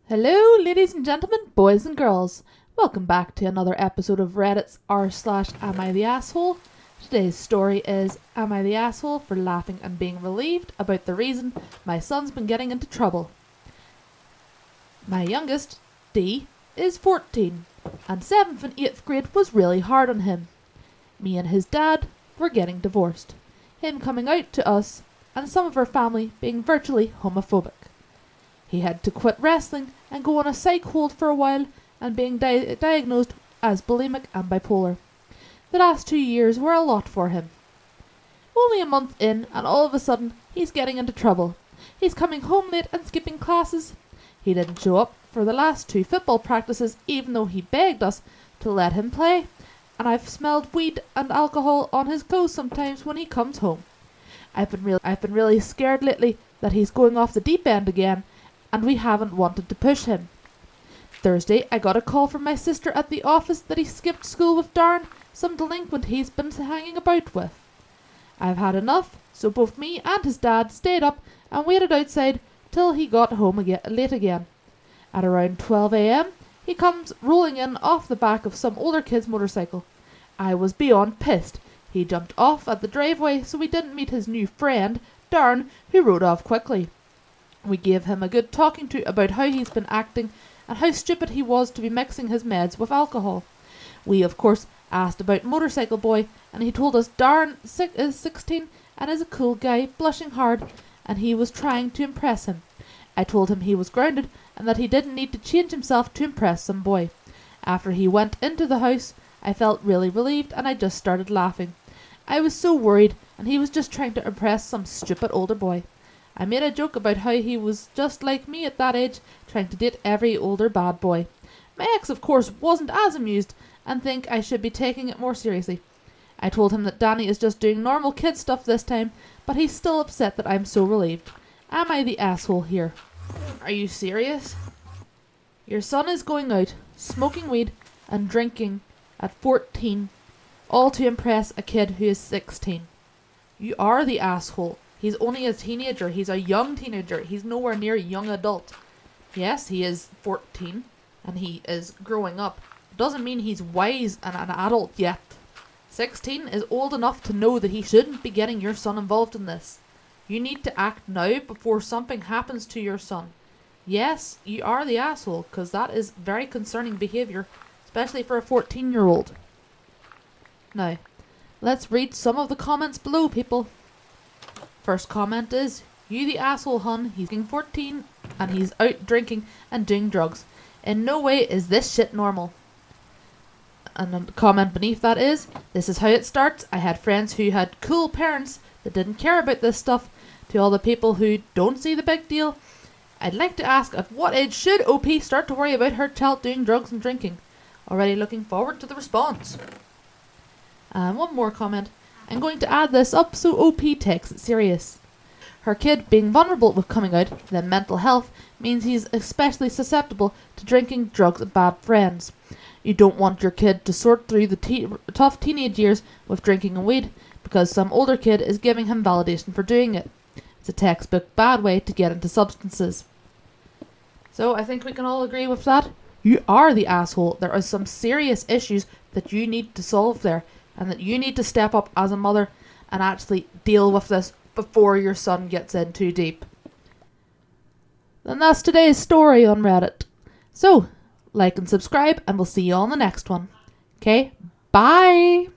Hello, ladies and gentlemen, boys and girls. Welcome back to another episode of Reddit's r/Am I the Asshole? Today's story is Am I the Asshole for laughing and being relieved about the reason my son's been getting into trouble? My youngest, D, is 14, and 7th and 8th grade was really hard on him. Me and his dad were getting divorced, him coming out to us, and some of our family being virtually homophobic. He had to quit wrestling and go on a psych hold for a while and being diagnosed as bulimic and bipolar. The last 2 years were a lot for him. Only a month in and all of a sudden he's getting into trouble. He's coming home late and skipping classes. He didn't show up for the last 2 football practices even though he begged us to let him play, and I've smelled weed and alcohol on his clothes sometimes when he comes home. I've been really scared lately that he's going off the deep end again, and we haven't wanted to push him. Thursday, I got a call from my sister at the office that he skipped school with Darren, some delinquent he's been hanging about with. I've had enough, so both me and his dad stayed up and waited outside till he got home late again. At around 12 a.m, he comes rolling in off the back of some older kid's motorcycle. I was beyond pissed. He jumped off at the driveway so we didn't meet his new friend, Darren, who rode off quickly. We gave him a good talking to about how he's been acting and how stupid he was to be mixing his meds with alcohol. We, of course, asked about Motorcycle Boy, and he told us Darren is 16 and is a cool guy, blushing hard, and he was trying to impress him. I told him he was grounded and that he didn't need to change himself to impress some boy. After he went into the house, I felt really relieved and I just started laughing. I was so worried, and he was just trying to impress some stupid older boy. I made a joke about how he was just like me at that age, trying to date every older bad boy. My ex, of course, wasn't as amused and think I should be taking it more seriously. I told him that Danny is just doing normal kid stuff this time, but he's still upset that I'm so relieved. Am I the asshole here? Are you serious? Your son is going out, smoking weed and drinking at 14, all to impress a kid who is 16. You are the asshole. He's only a teenager. He's a young teenager. He's nowhere near a young adult. Yes, he is 14 and he is growing up. Doesn't mean he's wise and an adult yet. 16 is old enough to know that he shouldn't be getting your son involved in this. You need to act now before something happens to your son. Yes, you are the asshole, because that is very concerning behaviour, especially for a 14-year-old. Now, let's read some of the comments below, people. First comment is, you the asshole hun, he's 14 and he's out drinking and doing drugs. In no way is this shit normal. And the comment beneath that is, this is how it starts. I had friends who had cool parents that didn't care about this stuff. To all the people who don't see the big deal, I'd like to ask, at what age should OP start to worry about her child doing drugs and drinking? Already looking forward to the response. And one more comment. I'm going to add this up so OP takes it serious. Her kid being vulnerable with coming out, then mental health, means he's especially susceptible to drinking, drugs and bad friends. You don't want your kid to sort through the tough teenage years with drinking and weed, because some older kid is giving him validation for doing it. It's a textbook bad way to get into substances. So I think we can all agree with that. You are the asshole. There are some serious issues that you need to solve there, and that you need to step up as a mother and actually deal with this before your son gets in too deep. And that's today's story on Reddit. So, like and subscribe, and we'll see you on the next one. Okay, bye!